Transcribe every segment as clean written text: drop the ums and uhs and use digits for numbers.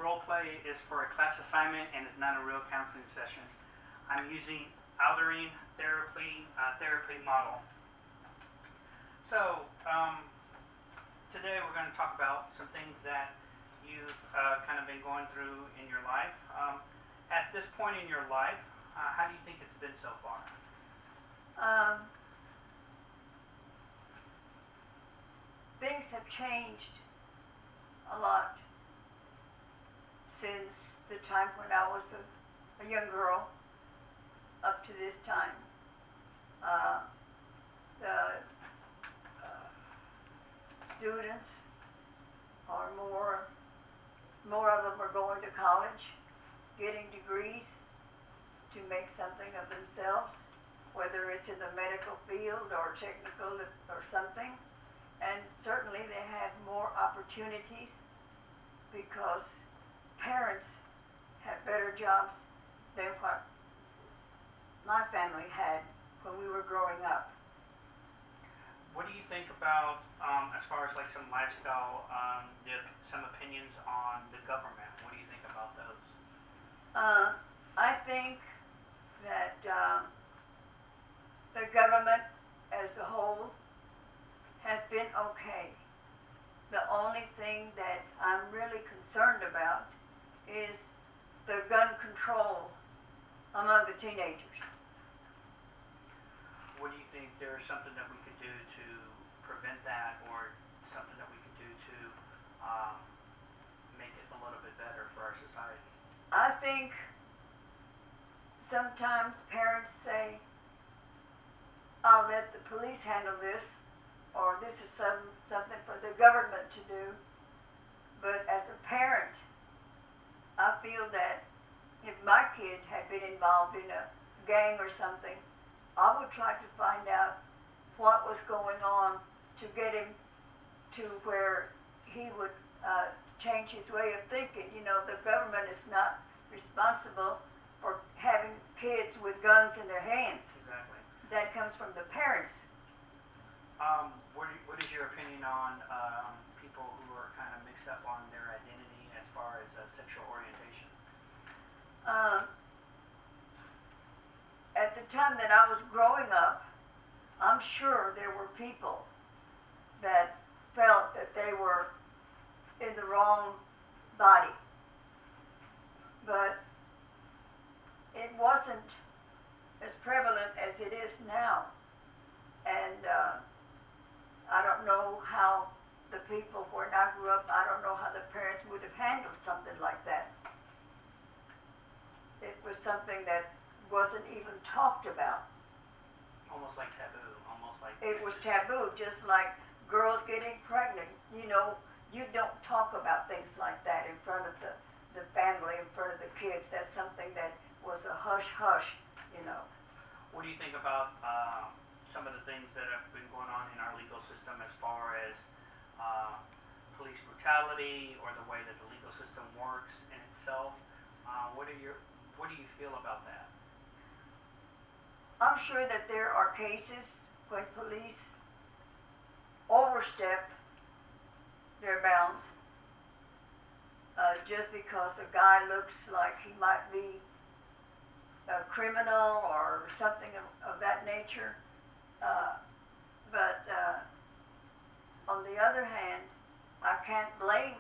role play is for a class assignment and is not a real counseling session. I'm using Aldering therapy model. So today we're going to talk about some things that you've kind of been going through in your life. At this point in your life, how do you think it's been so far? Things have changed a lot since the time when I was a young girl up to this time. The students are more of them are going to college, getting degrees to make something of themselves, whether it's in the medical field or technical or something. And certainly they have more opportunities because parents have better jobs than what my family had when we were growing up. What do you think about, as far as like some lifestyle, some opinions on the government? What do you think about those? I think that the government as a whole has been okay. The only thing that I'm really concerned about is the gun control among the teenagers. What do you think there's something that we could do to prevent that, or something that we could do to make it a little bit better for our society? I think sometimes parents say, I'll let the police handle this, or this is something for the government to do. But as a parent, I feel that if my kid had been involved in a gang or something, I would try to find out what was going on to get him to where he would change his way of thinking. You know, the government is not responsible for having kids with guns in their hands. Exactly. That comes from the parents. What is your opinion on people who are kind of mixed up on their identity as far as sexual orientation? At the time that I was growing up, I'm sure there were people that felt that they were in the wrong body. But it wasn't as prevalent as it is now. And I don't know how the people when I grew up, I don't know how the parents would have handled something like that. It was something that wasn't even talked about. Almost like taboo, almost like... It was taboo, just like girls getting pregnant. You know, you don't talk about things like that in front of the family, in front of the kids. That's something that was a hush-hush, you know. What do you think about some of the things that have been going on in our legal system as far as police brutality, or the way that the legal system works in itself? What do you feel about that? I'm sure that there are cases when police overstep their bounds just because a guy looks like he might be a criminal or something of that nature. But on the other hand, I can't blame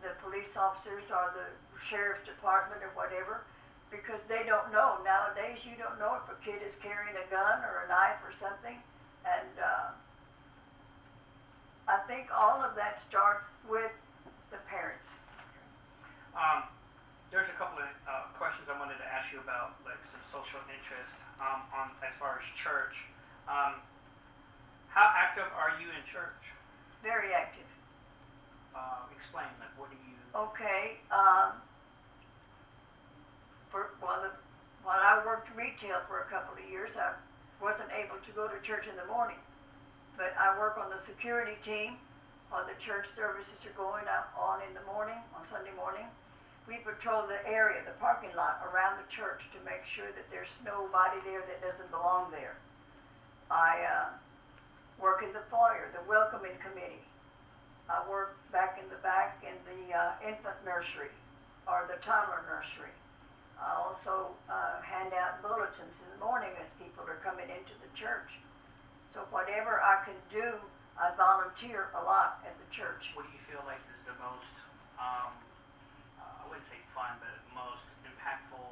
the police officers or the sheriff's department or whatever, because they don't know. Nowadays, you don't know if a kid is carrying a gun or a knife or something. And I think all of that starts with the parents. There's a couple of questions I wanted to ask you about, like some social interest on as far as church. How active are you in church? Very active. Explain, like, what do you... Okay. While I worked retail for a couple of years, I wasn't able to go to church in the morning. But I work on the security team while the church services are going on in the morning, on Sunday morning. We patrol the area, the parking lot around the church to make sure that there's nobody there that doesn't belong there. I work in the foyer, the welcoming committee. I work back in the back in the infant nursery or the toddler nursery. I also hand out bulletins in the morning as people are coming into the church. So whatever I can do, I volunteer a lot at the church. What do you feel like is the most, I wouldn't say fun, but most impactful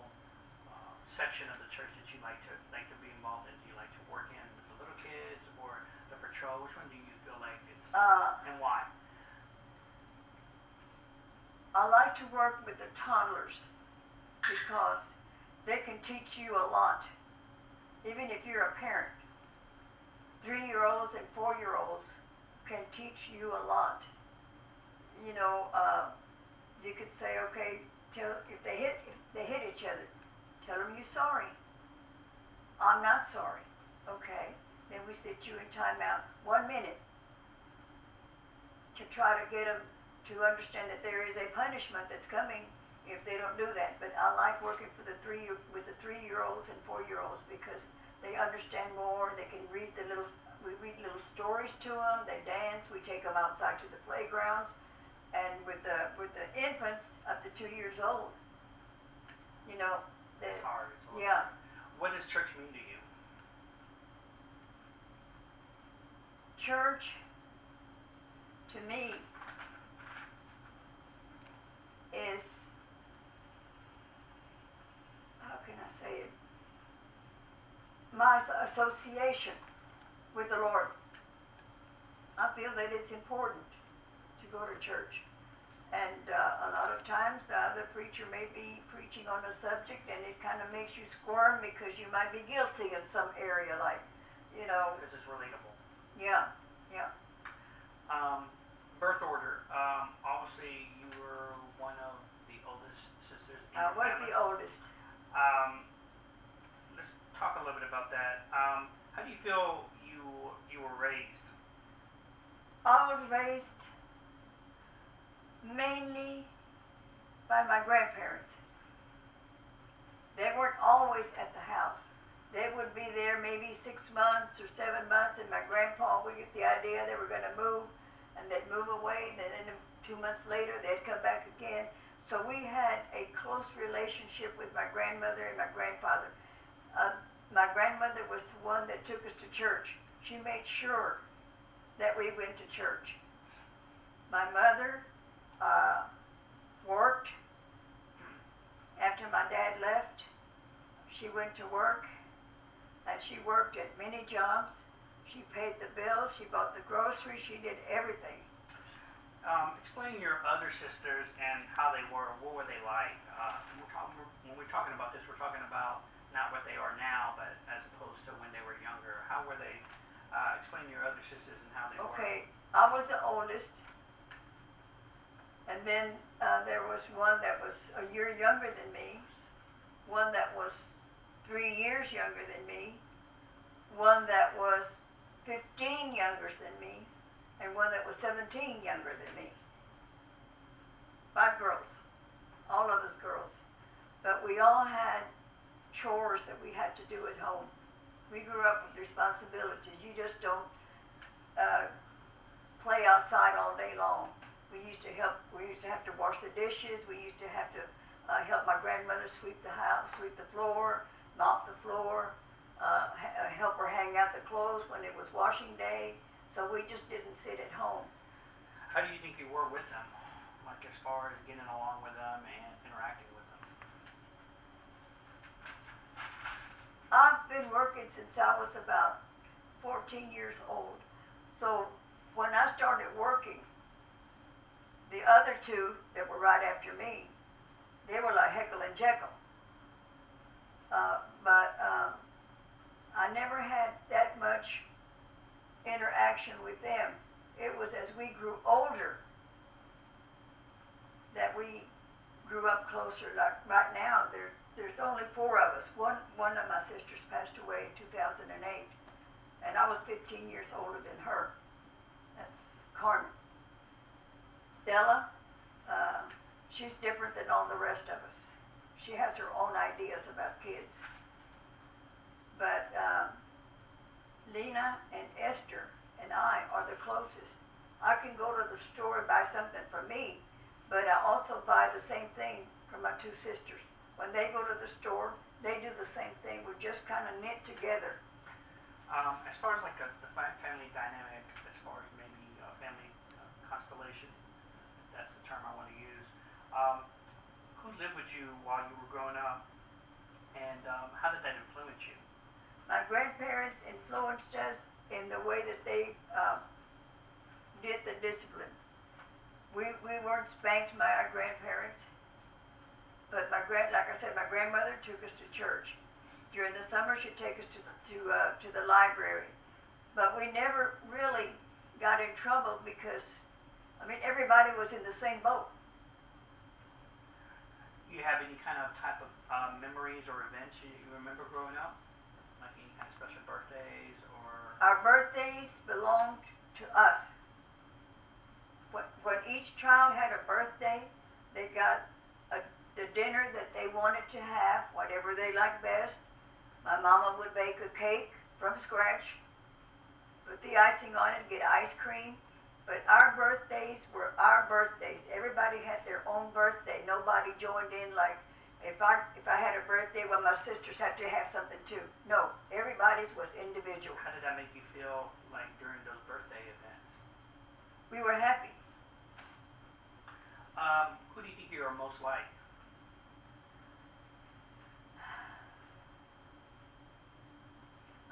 section of the church that you like to be involved in? Do you like to work in with the little kids or the patrol? Which one do you feel like it's, and why? I like to work with the toddlers because they can teach you a lot, even if you're a parent. 3-year-olds and 4-year-olds can teach you a lot. You know, you could say, okay, if they hit each other, tell them you're sorry. I'm not sorry. Okay, then we sit you in timeout 1 minute to try to get them to understand that there is a punishment that's coming if they don't do that. But I like working with the 3-year-olds and 4-year-olds because they understand more. They can read we read little stories to them. They dance. We take them outside to the playgrounds. And with the infants up to 2 years old, you know, It's hard. It's a little yeah. hard. What does church mean to you? Church, to me, is, how can I say it, my association with the Lord. I feel that it's important to go to church. And a lot of times the preacher may be preaching on a subject and it kind of makes you squirm because you might be guilty in some area, like, you know. Because it's relatable. Yeah, yeah. Birth order. Obviously, you were one of the oldest sisters in I your was family. the oldest. Let's talk a little bit about that. How do you feel you were raised? I was raised mainly by my grandparents. They weren't always at the house. They would be there maybe 6 months or 7 months, and my grandpa would get the idea they were going to move, and they'd move away, and then 2 months later they'd come back again. So we had a close relationship with my grandmother and my grandfather. My grandmother was the one that took us to church. She made sure that we went to church. My mother worked. After my dad left, she went to work, and she worked at many jobs. She paid the bills, she bought the groceries, she did everything. Explain your other sisters and how they were. What were they like? When we're talking about this, we're talking about not what they are now, but as opposed to when they were younger. How were they? Explain your other sisters and how they were. Okay, I was the oldest, and then there was one that was a year younger than me, one that was 3 years younger than me, one that was 15 younger than me, and one that was 17 younger than me. 5 girls, all of us girls. But we all had chores that we had to do at home. We grew up with responsibilities. You just don't play outside all day long. We used to have to wash the dishes. We used to have to help my grandmother sweep the house, sweep the floor, mop the floor, help her hang out the clothes when it was washing day. So we just didn't sit at home. How do you think you were with them? Like as far as getting along with them and interacting with them? I've been working since I was about 14 years old. So when I started working, the other 2 that were right after me, they were like Heckle and Jekyll. But I never had that much interaction with them. It was as we grew older that we grew up closer. Like right now, there's only 4 of us. One of my sisters passed away in 2008, and I was 15 years older than her. That's Carmen. Stella, she's different than all the rest of us. She has her own ideas about kids. But Lena and Esther and I are the closest. I can go to the store and buy something for me, but I also buy the same thing for my two sisters. When they go to the store, they do the same thing. We're just kind of knit together. As far as like the family dynamic, as far as maybe family constellation, that's the term I want to use. Um, who lived with you while you were growing up, and how did that influence you? My grandparents influenced us in the way that they did the discipline. We weren't spanked by our grandparents, but like I said, my grandmother took us to church. During the summer, she'd take us to the library, but we never really got in trouble because, I mean, everybody was in the same boat. You have any kind of type of memories or events you remember growing up? Like any kind of special birthdays or? Our birthdays belonged to us. When each child had a birthday, they got the dinner that they wanted to have, whatever they liked best. My mama would bake a cake from scratch, put the icing on it, get ice cream. But our birthdays were our birthdays. Everybody had their own birthday. Nobody joined in like, if I had a birthday, well, my sisters had to have something too. No, everybody's was individual. How did that make you feel like during those birthday events? We were happy. Who do you think you are most like?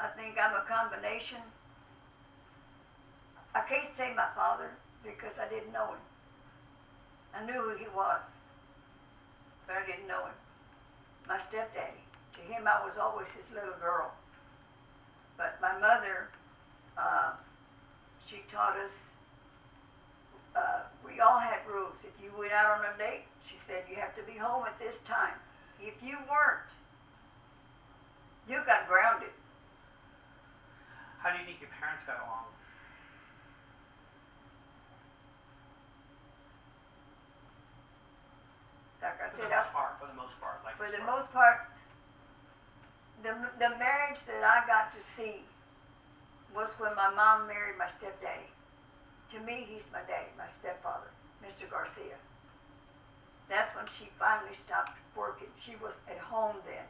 I think I'm a combination. I can't say my father because I didn't know him. I knew who he was, but I didn't know him. My stepdaddy, to him I was always his little girl. But my mother, she taught us, we all had rules. If you went out on a date, she said you have to be home at this time. If you weren't, you got grounded. How do you think your parents got along? Like I For said, the most part, like for as the far- most part, the marriage that I got to see was when my mom married my stepdaddy. To me, he's my daddy, my stepfather, Mr. Garcia. That's when she finally stopped working. She was at home then.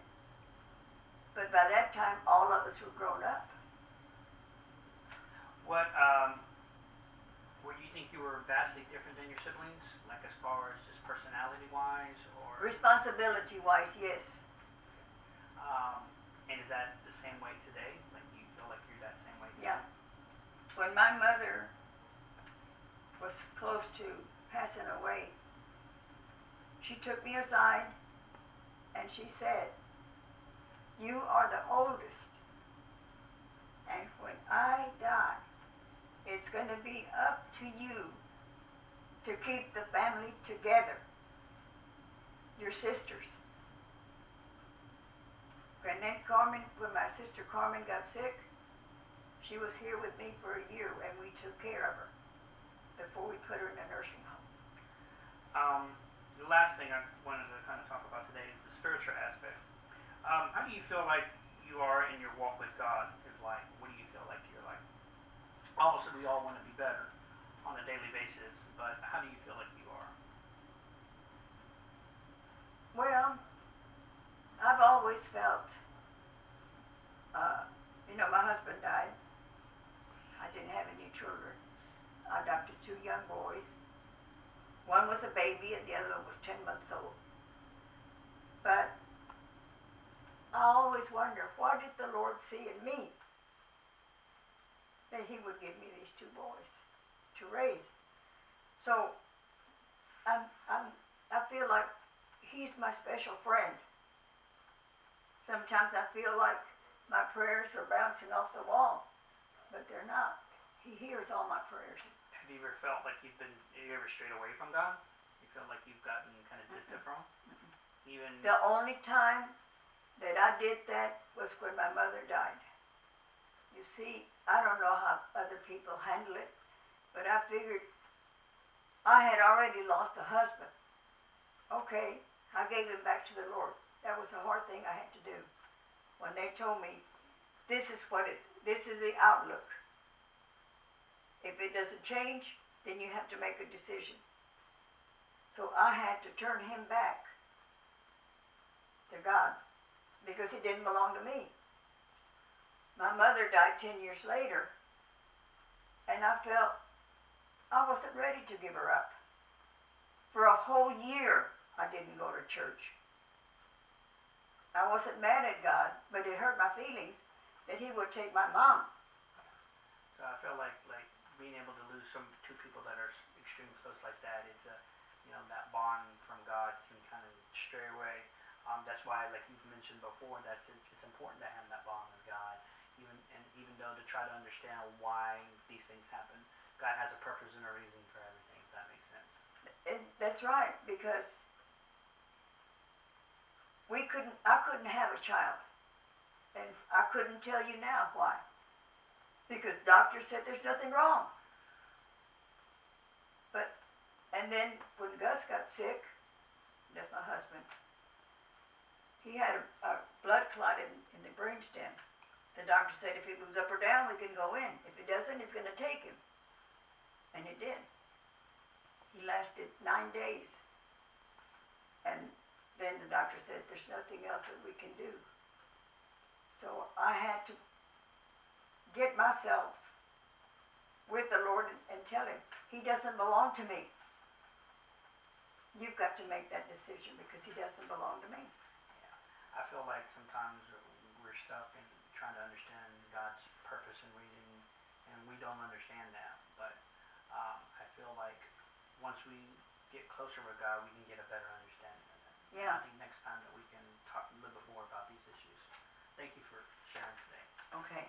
But by that time, all of us were grown up. What, where do you think you were vastly different than your siblings? Like as far as just personality-wise, or? Responsibility-wise, yes. And is that the same way today? Like you feel like you're that same way today? Yeah. When my mother was close to passing away, she took me aside and she said, "You are the oldest, and when I die, it's going to be up to you to keep the family together, your sisters." And then Carmen, when my sister Carmen got sick, she was here with me for a year, and we took care of her before we put her in a nursing home. The last thing I wanted to kind of talk about today is the spiritual aspect. How do you feel like you are in your walk with God is like? What do you feel like you're like? Obviously, we all want to be better on a daily basis, but how do you feel like you are? Well, I've always felt, my husband died. I didn't have any children. I adopted 2 young boys. One was a baby and the other one was 10 months old. But I always wonder, what did the Lord see in me that He would give me these 2 boys to raise? So I feel like He's my special friend. Sometimes I feel like my prayers are bouncing off the wall, but they're not. He hears all my prayers. Have you ever felt like have you ever strayed away from God? You feel like you've gotten kind of distant from Him? Even The only time that I did that was when my mother died. You see, I don't know how other people handle it, but I figured I had already lost a husband. Okay, I gave him back to the Lord. That was a hard thing I had to do. When they told me, this is the outlook. If it doesn't change, then you have to make a decision. So I had to turn him back to God because he didn't belong to me. My mother died 10 years later, and I felt I wasn't ready to give her up. For a whole year, I didn't go to church. I wasn't mad at God, but it hurt my feelings that he would take my mom. So I feel like being able to lose two people that are extremely close like that is that bond from God can kind of stray away. That's why, like you've mentioned before, it's important to have that bond with God, even though to try to understand why these things happen. God has a purpose and a reason for everything. If that makes sense. That's right, because I couldn't have a child, and I couldn't tell you now why. Because doctors said there's nothing wrong. And then when Gus got sick, that's my husband, he had a blood clot in the brainstem. The doctor said if he moves up or down, we can go in. If he doesn't, it's going to take him. And it did. He lasted 9 days. And then the doctor said there's nothing else that we can do. So I had to get myself with the Lord and tell him, he doesn't belong to me. You've got to make that decision because he doesn't belong to me. Yeah. I feel like sometimes we're stuck in trying to understand God's purpose and reason, and we don't understand that. But I feel like once we get closer with God, we can get a better understanding of that. Yeah. I think next time that we can talk a little bit more about these issues. Thank you for sharing today. Okay.